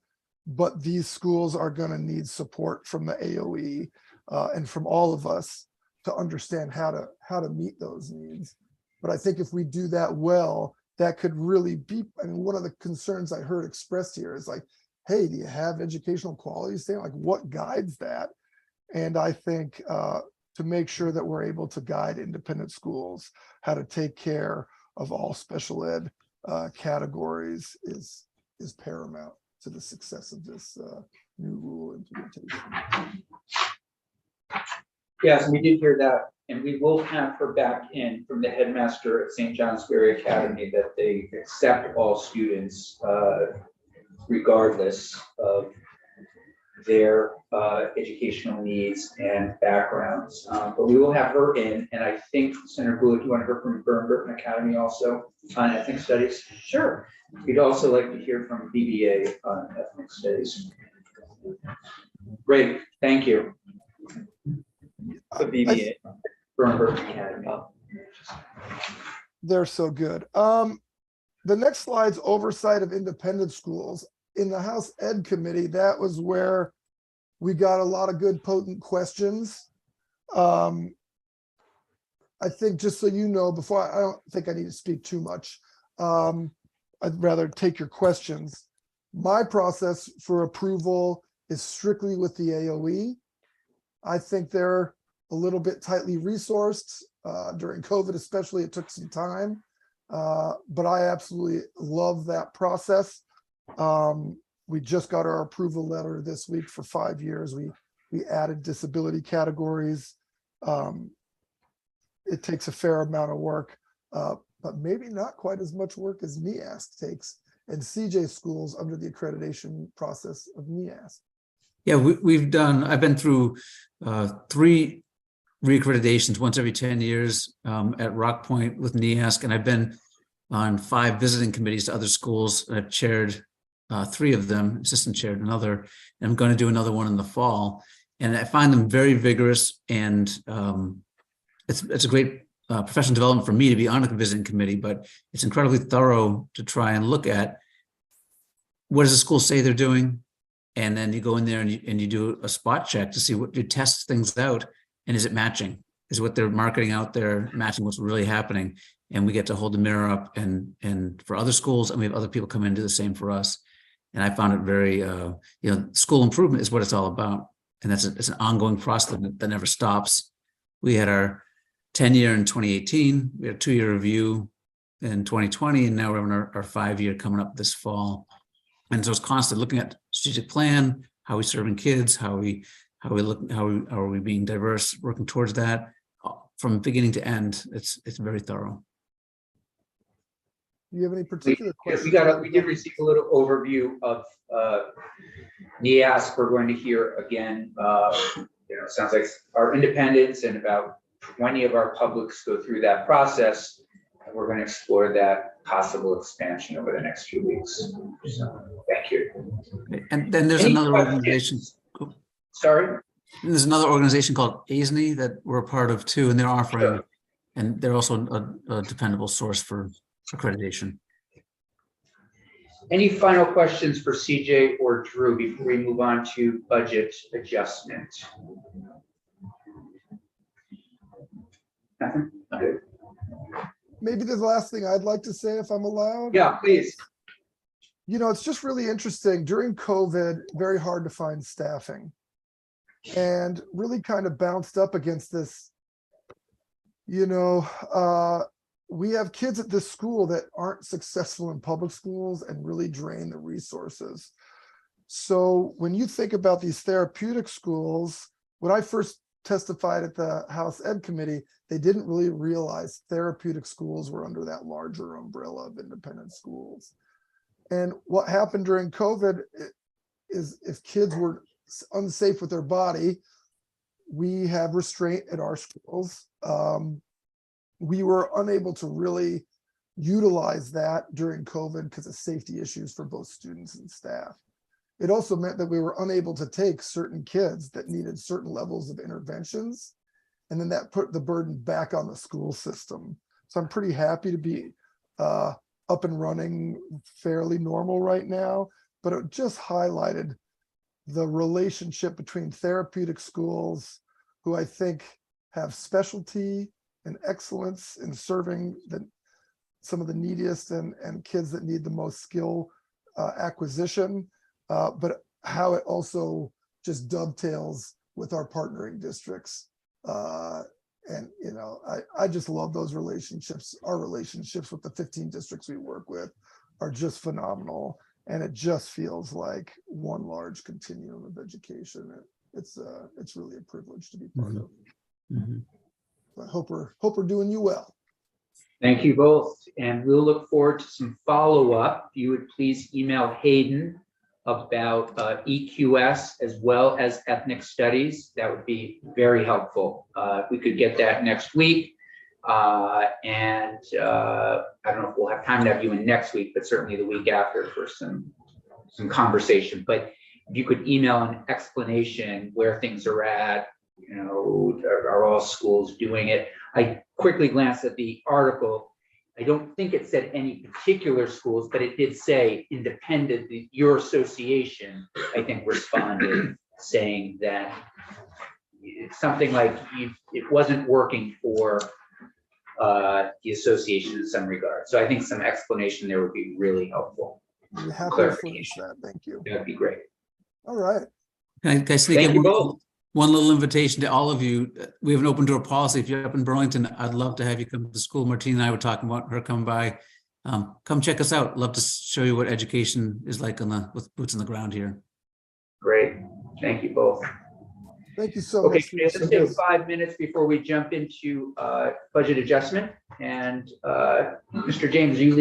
but these schools are going to need support from the AOE and from all of us to understand how to meet those needs. But I think if we do that well, that could really be, I mean, one of the concerns I heard expressed here is like, hey, do you have educational quality standard? Like, what guides that? And I think to make sure that we're able to guide independent schools how to take care of all special ed categories is paramount to the success of this new rule implementation. Yes, we did hear that, and we will have her back in from the headmaster at St. John's Berry Academy that they accept all students regardless of their educational needs and backgrounds. But we will have her in, and I think Senator Gould, you want to hear from Burton Academy also on ethnic studies? Sure. We'd also like to hear from BBA on ethnic studies. Great, thank you. The BBA, Burton Academy. They're so good. The next slide's oversight of independent schools. In the House Ed Committee, that was where we got a lot of good potent questions. I think just so you know, before I don't think I need to speak too much. I'd rather take your questions. My process for approval is strictly with the AOE. I think they're a little bit tightly resourced. During COVID especially, it took some time. But I absolutely love that process. We just got our approval letter this week for 5 years. We added disability categories. It takes a fair amount of work, but maybe not quite as much work as NEASC takes and CJ schools under the accreditation process of NEASC. Yeah, I've been through 3 reaccreditations once every 10 years at Rock Point with NEASC, and I've been on 5 visiting committees to other schools. I've chaired 3 of them, assistant chaired another, and I'm going to do another one in the fall. And I find them very vigorous, and it's a great professional development for me to be on a visiting committee, but it's incredibly thorough to try and look at what does the school say they're doing, and then you go in there and you do a spot check to see what you test things out, and is it matching? Is what they're marketing out there matching what's really happening? And we get to hold the mirror up and for other schools, and we have other people come in and do the same for us. And I found it very, school improvement is what it's all about. And it's an ongoing process that never stops. We had our 10-year in 2018, we had a 2-year review in 2020, and now we're on our 5-year coming up this fall. And so it's constant looking at strategic plan, how are we serving kids, how are we being diverse, working towards that from beginning to end. It's very thorough. Do you have any particular questions? We did receive a little overview of NEASC. We're going to hear again, it sounds like our independence and about 20 of our publics go through that process. And we're going to explore that possible expansion over the next few weeks. So thank you. And then there's another organization. Sorry? There's another organization called ASNE that we're a part of too, and they're offering, and they're also a dependable source for accreditation. Any final questions for CJ or Drew before we move on to budget adjustment? Nothing? Good. Maybe the last thing I'd like to say, if I'm allowed. Yeah, please. It's just really interesting. During COVID, very hard to find staffing, and really kind of bounced up against this. We have kids at this school that aren't successful in public schools and really drain the resources. So when you think about these therapeutic schools, when I first testified at the House Ed Committee, they didn't really realize therapeutic schools were under that larger umbrella of independent schools. And what happened during COVID is if kids were unsafe with their body, we have restraint at our schools. We were unable to really utilize that during COVID because of safety issues for both students and staff. It also meant that we were unable to take certain kids that needed certain levels of interventions, and then that put the burden back on the school system. So I'm pretty happy to be up and running fairly normal right now, but it just highlighted the relationship between therapeutic schools, who I think have specialty and excellence in serving some of the neediest and kids that need the most skill acquisition, but how it also just dovetails with our partnering districts. And, you know, I just love those relationships. Our relationships with the 15 districts we work with are just phenomenal. And it just feels like one large continuum of education. It's really a privilege to be part of. Mhm. I hope we're doing you well. Thank you both, and we'll look forward to some follow-up. If you would please email Hayden about EQS as well as ethnic studies, that would be very helpful. If we could get that next week. I don't know if we'll have time to have you in next week, but certainly the week after for some conversation. But if you could email an explanation where things are at, you know, are all schools doing it? I quickly glanced at the article. I don't think it said any particular schools, but it did say independent, your association, I think, responded saying that it's something like it wasn't working for the association in some regard. So I think some explanation there would be really helpful. I'm happy to furnish that. Thank you. That'd be great. All right. Can I sneak Thank in you both. one little invitation to all of you? We have an open door policy. If you're up in Burlington, I'd love to have you come to the school. Martina and I were talking about her coming by. Come check us out. Love to show you what education is like with boots on the ground here. Great. Thank you both. Thank you so Okay, much. let's take 5 minutes before we jump into budget adjustment. And Mr. James, you lead